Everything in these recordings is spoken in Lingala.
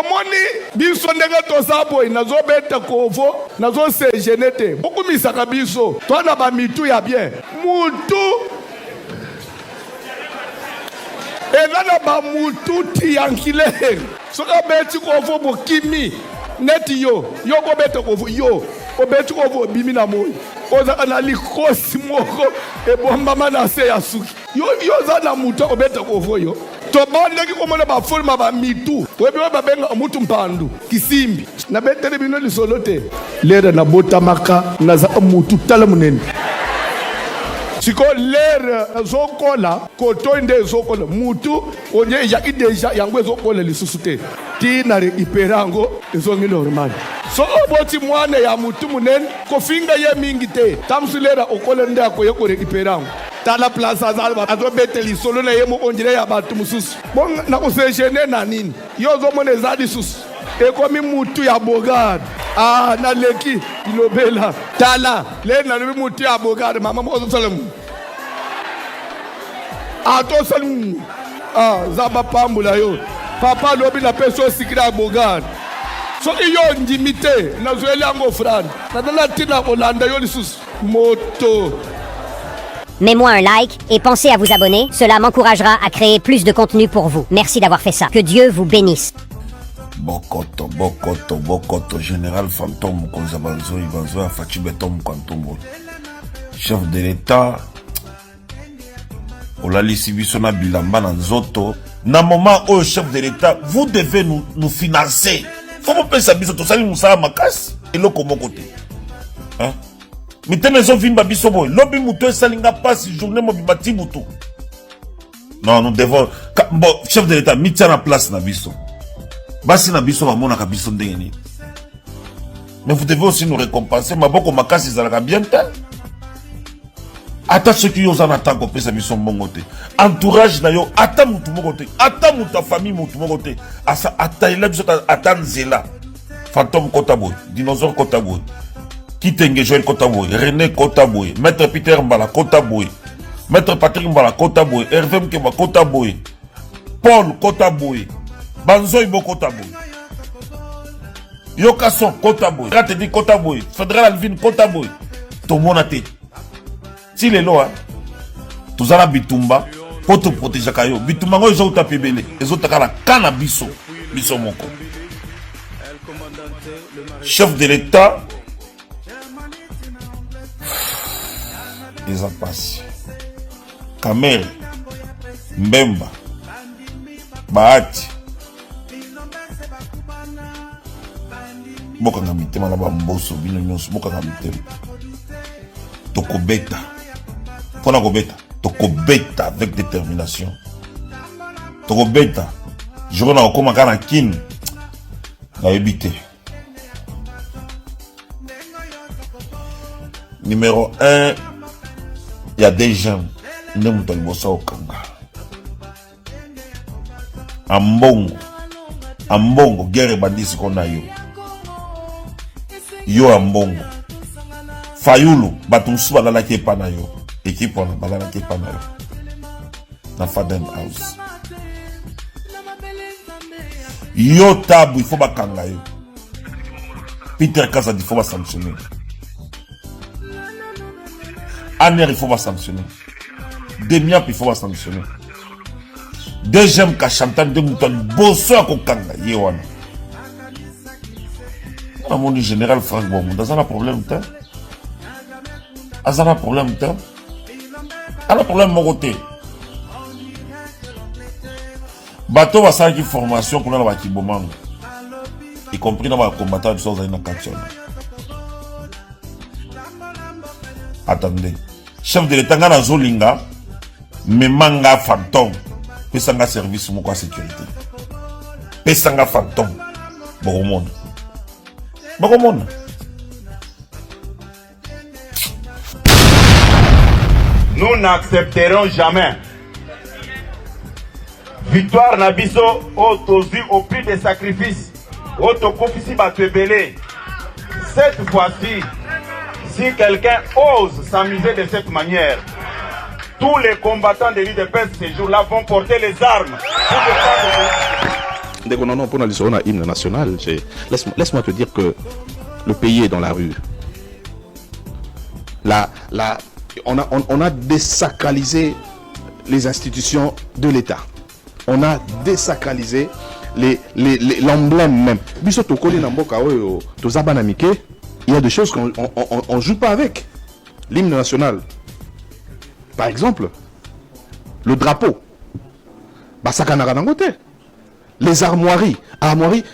omoni biso ndenge toza boye nazobeta kovo nazosegene te okumisaka biso twana bamitu ya bien mutu eza na bamutu tiyankile soki obeti kovo bokimi neti yo kobeta kovo yo obeti kovo obimi na moi ozaka na likosi moko ebombama na se ya suki yo oza na mutu obeta kovo yo tobondeki komona bafolma bamitu webi oyo babenga mutu mpandu kisimbi nabeteli bino lisolo te lere nabotamaka nazaka mutu tala munene siko lere ezokola koto nde ezokola mutu onye eyaki deja yango ezokola lisusu te tina rekipera yango ezongi normal so oboti mwana ya mutu munene kofinga ye mingi te tamusu lera okola nde akoye korekipera yango tala place azobete lisolo na ye mokonjire ya bato mosusu bo nakosegene na nini yo ozomona eza lisusu ekomi mutu ya bogade naleki ilobela tala le nalobi mutu ya bogade mama mokozosalemu atosali zaba pambula yo papa alobi na peso osikila ya bogade soki yo ndimi te nazweli yango frane nadala ntina kolanda yo lisusu moto. Mets-moi un like et pensez à vous abonner, cela m'encouragera à créer plus de contenu pour vous. Merci d'avoir fait ça. Que Dieu vous bénisse. Bokoto, général fantôme, Konzabanzo, Ibanzo, Afati Betom, Kantombo. Chef de l'État, Olali Sibisona Bilamba Nanzoto. Na moment où chef de l'État, vous devez nous financer. Faut pas penser à Bisoto, ça nous a makas. Et l'eau comme côté. Hein? Mitenezo vimba bisobo lobi muto salinga passe journée mobibati muto. Non, nous devons bon chef de l'État mitia na place na biso. Basi na biso ba mona ka biso ndenge. Mais vous devez aussi nous récompenser maboko makasi zalaka bien tel. Ata ceux qui osent en attendre pesa biso mbongote. Entourage na yo ata mutu mokote, ata mutu famille mutu mokote. Asa ata ila biso ata nzela. Fantôme Kotaboy, dinosaure Kotaboy. Kitenge Joël Kotaboy, René Kotaboy, Maître Peter Mbala Kotaboy, Maître Patrick Mbala Kotaboy, Hervé Mkeba Kotaboy, Paul Kotaboy, Banzoy Bo Kotaboy, Yokason Kotaboy, Ratedi Kotaboy, Fédéral Alvin Kotaboy, tout le monde a été. Si les lois, tout ça la bitumba, pour te protéger Kayo, bitumba, ils ont tapé belé, ils ont tapé la cannabis, biso moko. Chef de l'État, ils en passent. Kamel, Mbemba, Bahati, Boka Ngamitema na Bamboso, Binonyos, Boka Ngamitema. Tokobeta. Pona Kobeta. Tokobeta avec détermination. Tokobeta. Je vais en commencer à Kin. Na éviter. Numéro 1, il y a des gens qui ne sont pas au Kanga. Ambongo, guerre bandit qu'on a eu. Yo Ambongo. Fayulu, Batumsu balala qui est pas na yo. Équipe on a balala qui est pas na yo. Na Faden House. Yo tabu, il faut pas kanga yo. Peter Kaza, il faut pas sanctionner. Aner, il faut pas sanctionner. Demiap, il faut pas sanctionner. Deuxième cas, chantant de mouton, bosso à kokanga, yewana. On a mon général Franck Bomou, dans un problème, t'as? Un problème, t'as? Un problème, mon côté. Bateau va faire une formation pour nous, y compris dans les combattants qui sont dans la question. Attendez. Chef de l'État, dans Zolinga, mais manga fantôme. Pesanga service pour la sécurité. Pesanga fantôme. Bon monde. Bon monde. Nous n'accepterons jamais victoire Nabiso au prix des sacrifices. Cette fois-ci, si quelqu'un ose s'amuser de cette manière, tous les combattants de l'UDPS ces jours-là vont porter les armes. Dès qu'on en a pour un hymne national, laisse-moi te dire que le pays est dans la rue. On a désacralisé les institutions de l'État. On a désacralisé l'emblème même. Il y a des choses qu'on ne joue pas avec. L'hymne national. Par exemple, le drapeau. Les armoiries.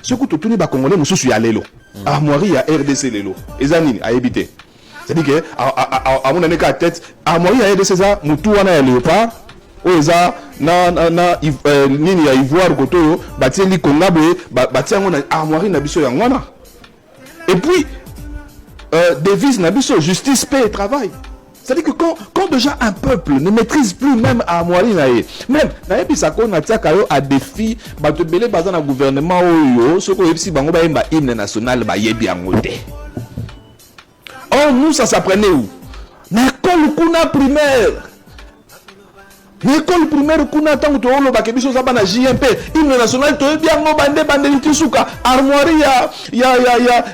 Ce que tu as congolais, nous sommes à l'élo. Armoirie à RDC l'élo. Et Zanine à éviter. C'est-à-dire que, à mon avis, à tête, armoirie à RDC, ça, nous on a léopard. Oza nini ya ivoire koto batie li kongabe batie ngona armoirie na biso ya ngwana. Et puis devise na biso justice, paix et travail. C'est-à-dire que quand déjà un peuple ne maîtrise plus même armoirie na ye, même na yebi sako na tia kayo à défi bato belé bazan na gouvernement oyo soko yebisi bango ba yemba hymne national ba yebi angote. Oh nous ça s'apprenait où? Na école kuna primaire. L'école primaire kuna tango to olo bakebiso za bana JMP hymne national to bien ngo bande litisuka armoirie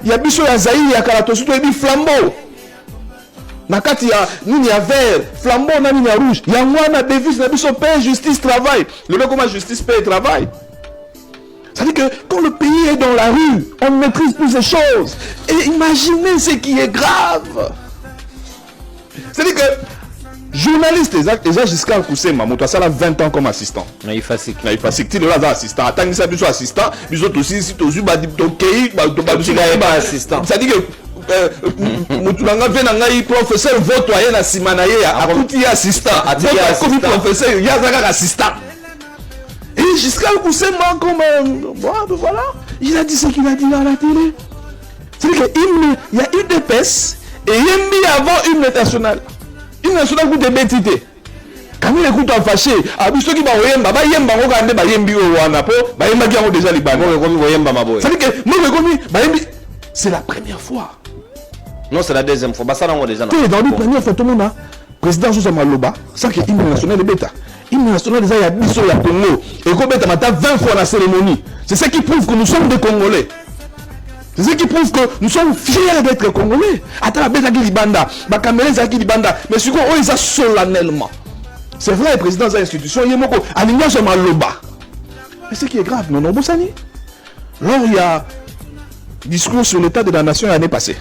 ya biso ya Zaïre ya Karatosu to ebi flambeau nakati ya nini ya vert flambeau na nini ya rouge ya ngwana devise na biso paix justice travail le mec comment justice paix et travail. Ça veut dire que quand le pays est dans la rue on ne maîtrise plus ces choses et imaginez ce qui est grave. C'est-à-dire que journaliste, déjà jusqu'à Koussema, moi, ça a 20 ans comme assistant. Il facile. Tu es assistant. Attends, il s'est assistant. Ils ont aussi, si tu as assistant. C'est-à-dire que professeur vote à Simanaye, à Kouti assistant. Comme professeur, il y a un assistant. Et jusqu'à Koussema, comme voilà, il a dit ce qu'il a dit dans la télé. C'est-à-dire qu'il y a une épaisse et il y a mis avant une nationale. Une nationale coûte bêtité. Quand il écoute en fâché, ceux qui vont yemba, ba yemba ngo kande ba yembi o wana po, ba yemba ki ngo déjà libano. Ça veut dire que moi komi ba yembi c'est la première fois. Non, c'est la deuxième fois. Ba ça ngo déjà. Dans la première fois tout le monde président José Maloba, ça que hymne national est bêta. Hymne national déjà il y a biso ya Congo et ko bêta mata 20 fois la cérémonie. C'est ça qui prouve que nous sommes des Congolais. C'est ce qui prouve que nous sommes fiers d'être Congolais. Attends, la bête qui banda, la caméra qui banda, mais ce qu'on a solennellement. C'est vrai, le président de l'institution, il y a beaucoup, aligné sur Maloba. Mais ce qui est grave, non, non, Boussani. Lors il y a discours sur l'état de la nation l'année passée,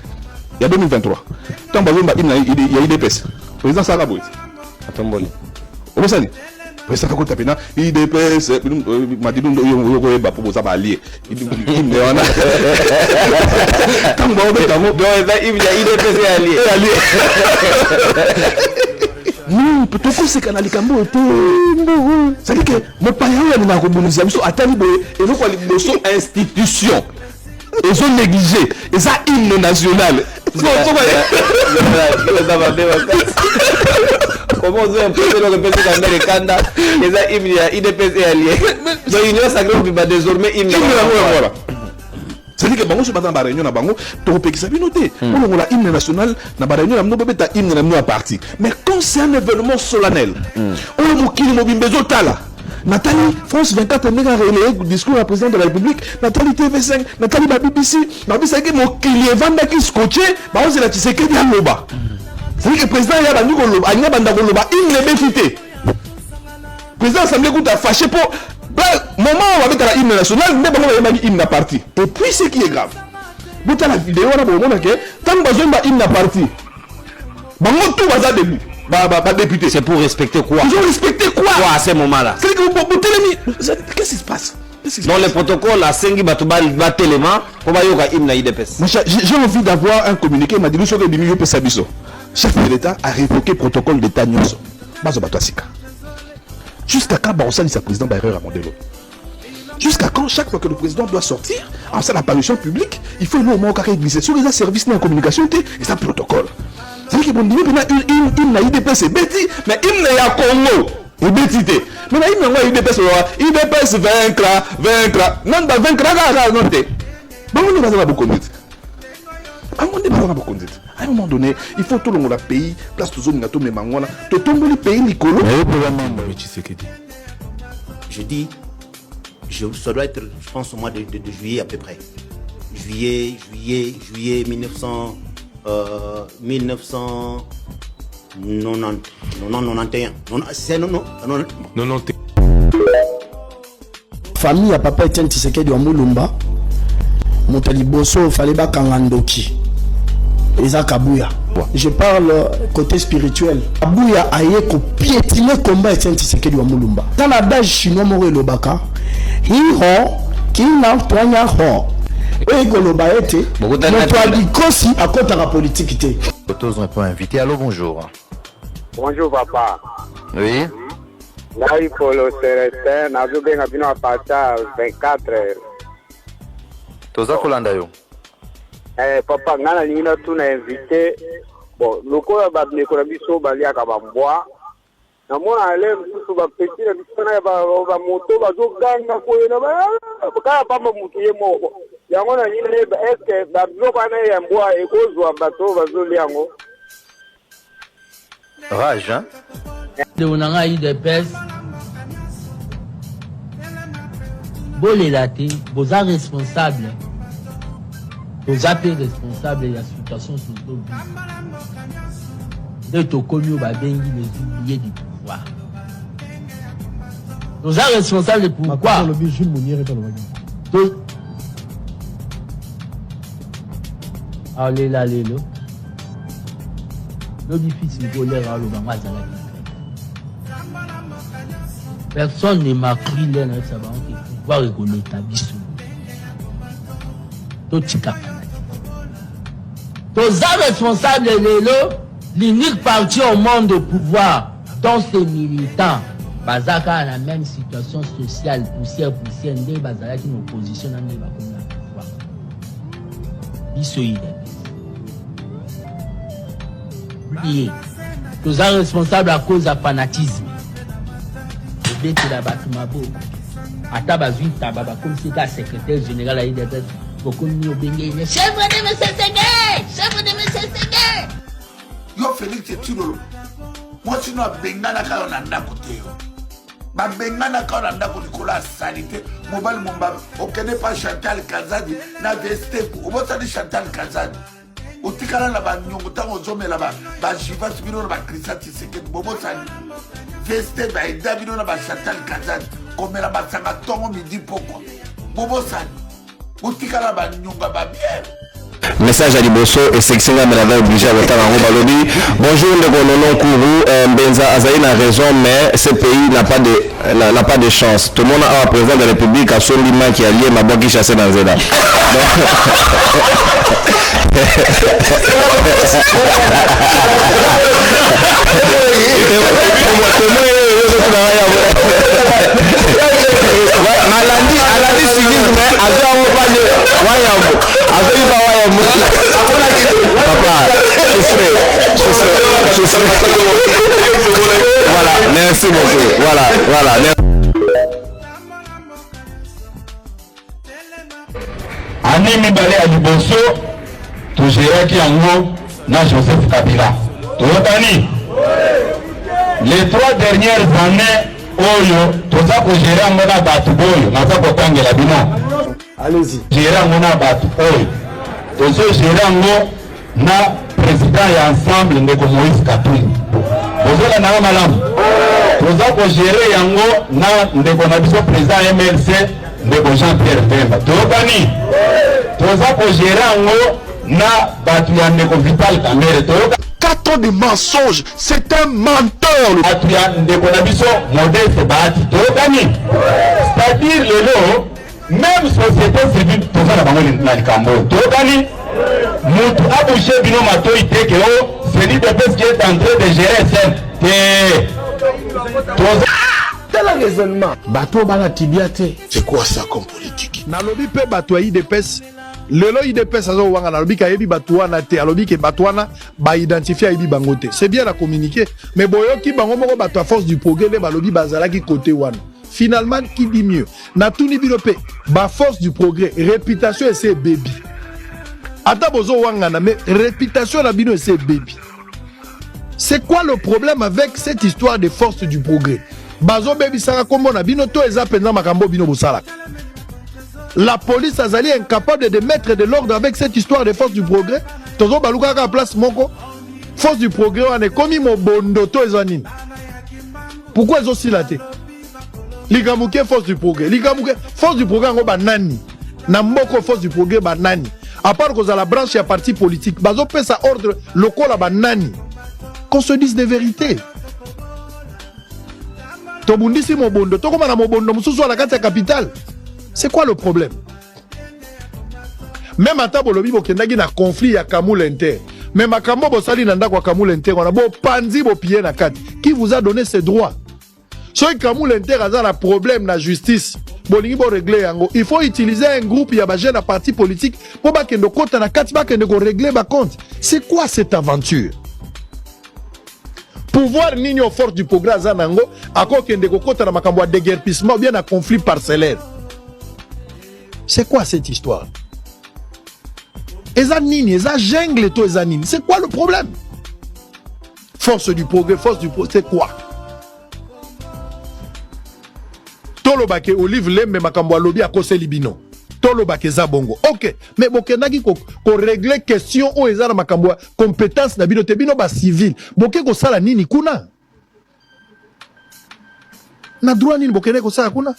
il y a 2023. Tant que il y a IDPS. Le président Sarabouit. Attends, bon. Boussani. Président Kakota Pena, IDPS, m'a dit nous pour vous allier. Il me on a. Quand on va il y a IDPS allié. Non, peut-être c'est canal Kambo était. Ça dit que mon père il n'a remonisé so atali boye et nous quoi les sont institutions. Ils sont négligés et ça hymne national. Comment on a imposé le président américain et ça il IDPS est allié. Donc l'Union sacrée va désormais hymne. Voilà. C'est-à-dire que bango se battant dans réunion na bango to pe qui sabi noter. On a hymne national na réunion na mno beta hymne na mno à parti. Mais quand c'est un événement solennel, on mokili mobimbezo tala. Nathalie, France 24 a relayé le discours à président de la République. Nathalie TV5, Nathalie BBC. Nabi ça que mon client vanda qui scotché, bah on se la tissé que bien loba. C'est que le président y a bandu ko loba, anya banda ko loba, il ne béquité. Président assemblée coûte à fâcher pour moment où on va mettre la hymne nationale, mais bon on va mettre hymne à parti. Et puis ce qui est grave. Vous avez la vidéo là pour montrer que tant que besoin hymne à parti. Bango tout va ça debout. Député. C'est pour respecter quoi? Ils ont respecté quoi? À ce moment-là? C'est que vous télémi. Qu'est-ce qui se passe? Dans le protocole, la Sengi Batubal va tellement pour que hymne IDPS. J'ai envie d'avoir un communiqué. M'a dit nous sommes milieu Pesabiso. Chef de l'État a révoqué le protocole d'État Nyonso. Bazo Batouasika. Jusqu'à quand Barossani sa président d'erreur à Mondelo? Jusqu'à quand chaque fois que le président doit sortir, en ça l'apparition publique, il faut au moins carré glisser sur les services de communication et ça protocole. C'est-à-dire que bon, il y a une IDPS c'est bêti, mais il y a Congo et bêtité. Mais il y a une IDPS vaincra. Non, pas vaincra, non, t'es. Bon, on ne va pas beaucoup conduire. À un moment donné, il faut tout le monde pays, place tout le monde, tout le monde, tout le pays, Nicolo. ça doit être, je pense, au mois de juillet à peu près. Juillet 1991. Famille à papa Etienne Tshisekedi wa Mulumba. Montali Bosso fallait ba kangandoki. Eza Kabuya. Je parle côté spirituel. Kabuya aye ko piétiner combat Etienne Tshisekedi wa Mulumba. Dans la base chinois moro lobaka. Hiho kina twanya ho. Ego lobaete. Moto adikosi akota la politique té. Photos n'est pas invité. Allô, bonjour. Bonjour papa. Oui. Là il faut le Célestin, nazo benga bino à partir 24 heures. Toza kolanda yo. Papa ngana lingina tuna invité. Bon, lokola ba nekona biso bali akabambwa. Na mona ale musu ba petit na biso na ba moto ba zo ganga ko na ba ka pamba mutu ye moko. Yango na lingina est que ba zo kana ya mbwa ekozwa bato ba zo liango. Rage, hein? De Onanga IDPS, Bolelate, vous êtes responsable. Vous êtes responsable de la situation sur le dos. De Tokonyo Babengi, les oubliés du pouvoir. Vous êtes responsable de pourquoi? Allez là, allez là. Le difficile de l'air à l'Obama. Personne ne m'a pris l'air avec sa banque et pouvoir rigoler ta bisou. Tout tika. Tous les responsables de l'unique parti au monde de pouvoir, dont ces militants, Bazaka a la même situation sociale, poussière, des Bazaka qui nous positionnent dans les pouvoir. Bisou il est. Oubliez, tous les responsables à cause de fanatisme. Beti la batuma bo ataba zui tababa comme si la secrétaire général a été beaucoup mieux bengue chef de monsieur Ségué yo Félix Tshilolo moi sino bengana ka na ndako te yo ba bengana ka na ndako likola sanité mobile momba okene pas Chantal Kazadi na veste o botali Chantal Kazadi otikala na ba nyongo tango zomela ba jiva sibino ba Christian Tshisekedi bobo sani veste ba edabino na ba Chantal Kazadi komela ba sanga tongo midi poko bobo sani otikala ba nyonga ba bien. Message à Liboso et section là mais obligé à voter en Balobi. Bonjour le Gononon Kourou, Benza Azaï a raison mais ce pays n'a pas de chance. Tout le monde a un président de la République à son lima qui a lié ma banque qui chassait dans Zeda. Malandi civisme papa, je serai. Voilà, merci beaucoup. Voilà. Animi Balé à Liboso, tu gérais qui en na Joseph Kabila. Toyotani. Les 3 dernières années, Oyo, tout ça que gérer en mona batuboyo, na ça pour tangue la bino. Allez-y. Gérer en mona batuboyo. Tout ça gérer en na président et ensemble ndeko Moïse Katumbi. Ozola na malamu. Tout ça que gérer yango na ndeko na biso président MLC ndeko Jean-Pierre Bemba. Toyotani. Tout ça que gérer yango na batu ya ndeko Vital Kamerhe. 4 ans de mensonges, c'est un menteur. C'est-à-dire le même société civile, tout ça n'a pas de Moutou Abouché Bino Mato Iteke, c'est l'IDPS qui est en train de gérer Tel raisonnement. Bateau bala tibiate. C'est quoi ça comme politique? Nalobi pe bato IDPS. Lelo IDPS azo wanga nalobi ka yebi bato wana te alobi ke bato wana ba identifier yebi bango te. C'est bien à communiquer, mais boyoki bango moko bato à force du progrès le balobi bazala ki côté wana. Finalement qui dit mieux? Na tuni bilope ba force du progrès, réputation et c'est baby. Ata bozo wanga na mais réputation na bino et c'est baby. C'est quoi le problème avec cette histoire de force du progrès? bazo bebisaka kombo na bino to eza penza makambo bino bosalaka. La police azali incapable de mettre de l'ordre avec cette histoire de force du progrès. Tozo baluka ka place moko force du progrès on est comme mobondo to ezanini. Pourquoi ils ont silaté? Ligamouke force du progrès. Ligamouke force du progrès ngo banani. Namboko force du progrès banani. À part que la branche ya parti politique, bazo pesa ordre local la banani. Qu'on se dise des vérités. Tobundisi mobondo, to koma na mobondo mususu na kati ya capitale. C'est quoi le problème? Même à Tabolobi, bokendagi na conflit ya Kamoul Inter. Mais makambo bosali nanda kwa Kamoul Inter, on a beau panzi bo pied na kati. Qui vous a donné ces droits? Si Kamoul Inter a un problème na justice, bolingi bo régler yango. Il faut utiliser un groupe ya ba jeune parti politique pour ba kendo kota na kati ba kendo ko régler ba compte. C'est quoi cette aventure? Pouvoir nino fort du progrès zanango, ako kende ko kota na makambo de déguerpissement ou bien na conflit parcellaire. C'est quoi cette histoire? Ezanini, eza jungle to ezanini. C'est quoi le problème? Force du progrès, c'est quoi? Tolo bake Olive Lembe makambo lobi a kose libino. Tolo bake za bongo. OK, mais bokenaki ko régler question o eza na makambo compétence na bino te bino ba civil. Boke ko sala nini kuna? Na droit nini bokene ko sala kuna?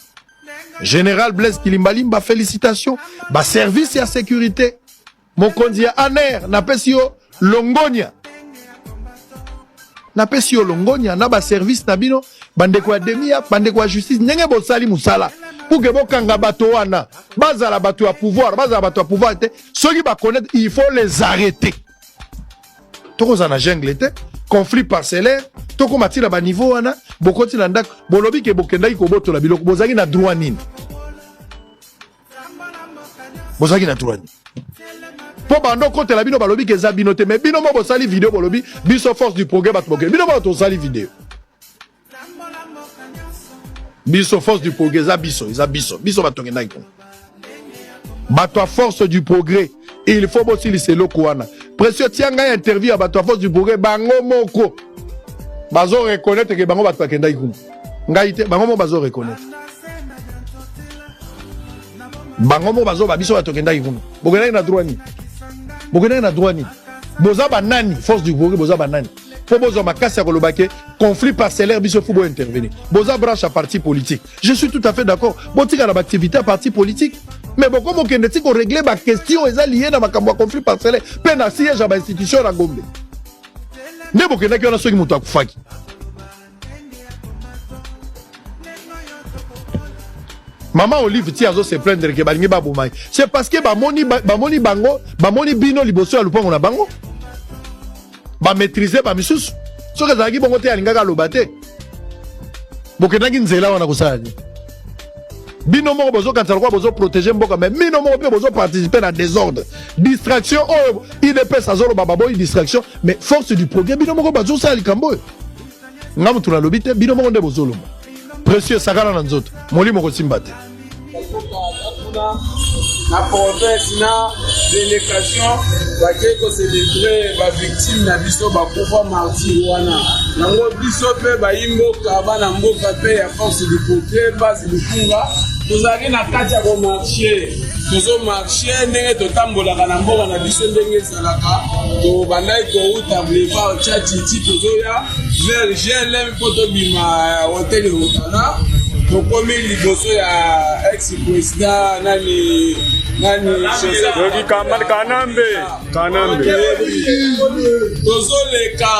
Général Blaise Kilimbalimba, félicitations. Ba service et sécurité. Mon kondia aner na pesio longonia. Na pesio longonia na ba service na bino bande kwa demia bande kwa justice ndenge bo sali musala. Pour que bo kanga bato wana bazala bato à pouvoir, bazala bato à pouvoir te ceux qui ba connaître il faut les arrêter. Toko za na jungle te conflit parcellaire toko matila ba niveau wana bokoti na ndak bolobi ke bokendaki ko boto la biloko bozaki na droit nini. Bozaki na droit nini. Po bando kote la bino balobi ke za bino te mais bino mo bo sali vidéo bolobi biso force du progrès bat boke bino mo to sali vidéo. Biso force du progrès za biso batonge na iko. Bato à force du progrès et il faut aussi lycée lokwana. Précieux tianga interview à bato à force du progrès bango moko. Bazo reconnaître que bango bato kenda iko. Ngaite bango mo bazo reconnaître. Bango mo bazo ba biso bato kenda iko. Bokena na droit ni. Bokena na droit ni. Boza banani force du progrès boza banani. Faut boza makasi ya kolobake conflit parcellaire biso faut intervenir. Boza branche à parti politique. Je suis tout à fait d'accord. Botika na activité à parti politique. Mais bon comme okende tiko régler ba question eza lié na makambo conflit parcellaire pe na siège à ba institution na Gombe. Ne bokenda ki ona soki mutu akufaki. Maman Olive ti azo se plaindre ke balingi ba bomai. C'est parce que ba moni bango, ba moni bino liboso ya lupango na bango. Ba maîtriser ba misusu. So que zaki bongo te alingaka lobate. Bokenaki nzela wana kusala ni. Bino moko bozo kansala kwa bozo protéger mboka mais bino moko pe bozo participer dans désordre. Distraction oh IDP sazolo bababo distraction mais force du progrès bino moko bazo sala likambo. Ngamu tuna lobite bino moko nde bozo lomba. Précieux sakala na nzoto. Molimo ko simbate. Na province na délégation baké ko célébrer ba victime na biso ba pouvoir martyr wana nango biso pe ba imboka bana mboka pe ya force du progrès base du kunga tozali na kati ya ko marché tozo marché ndenge totambolaka na mboka na biso ndenge ezalaka to bandai ko uta boulevard Tchatiti tozoya vers GLM po tobima hotel Rotana tokomi liboso ya ex-président nani Kanambe tozoleka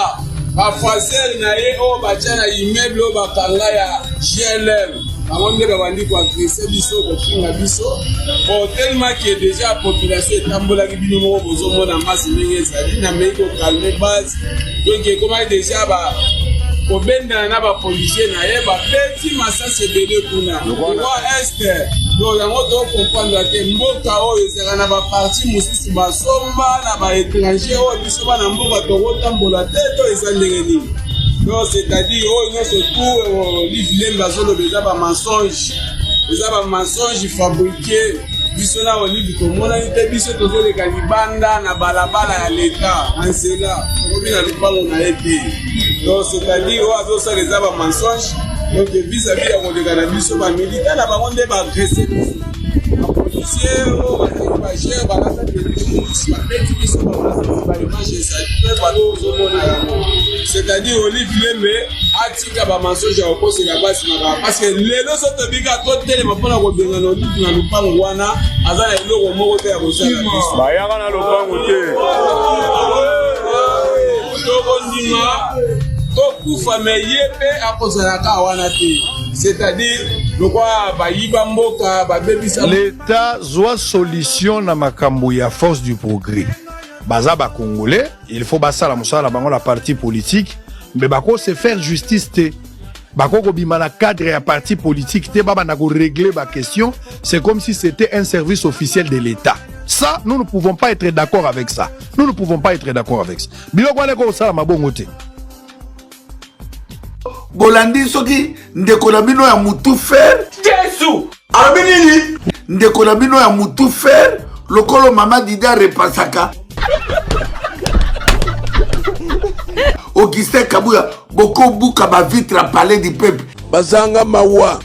bafasere na ye oyo batya na immeuble oyo bakanga ya GLM bango nde babandi koagrese biso kofinga biso bon tellement que déjà population etambolaki bino moko bozomona masi ndenge ezali na mei kokalme base donc ekomaki déjà kobendana na bapolisier na ye bapeti masasi ebele kuna roi este donc yango tokomprendre te mboka oyo ezalaka na baparti mosusu basomba na baétranger oyo biso bana mboka tokotambola te to eza ndenge nini donc c'est-à-dire oyo nyonso tout Olive azoloba eza bamensonge fabriqué biso na Olive tomonani te biso tozoleka libanda na balabala ya leta na nzela tokomi na lupango na ye te donc c'est-à-dire oyo azosala eza bamensonge Donc vis-à-vis ya koleka na biso bamilitaire na bango nde baagresse biso bapolisier oyo bagere balata telisi babeti biso baimage ezali mpe bato ozomona yango c'est-à-dire Olive Lembe atika bamensonge ya kokosela basi makaka parce que lelo so tobika totelema mpona kobenga na Olive na lupango wana aza na eloko moko te ya kosala biso bayaka na lupango te tokondima tokufa me ye mpe akozalaka wana te c'est-à-dire lokwa bayiba mboka babebisa l'état zwa solution na makambo ya force du progrès baza ba congolais il faut basala mosala bango la parti politique mais bako se faire justice te bako ko bima na cadre ya parti politique te baba na ko régler ba question c'est comme si c'était un service officiel de l'état. Ça nous ne pouvons pas être d'accord avec ça. Nous ne pouvons pas être d'accord avec ça. Biloko wana ko sala mabongo te. Bolandi soki ndeko na bino ya mutu fer Jesu alobini ndeko na bino ya mutu fer lokolo mama Dida repasaka Augustin Kabuya boko buka ba vitre à palais du peuple bazanga mawa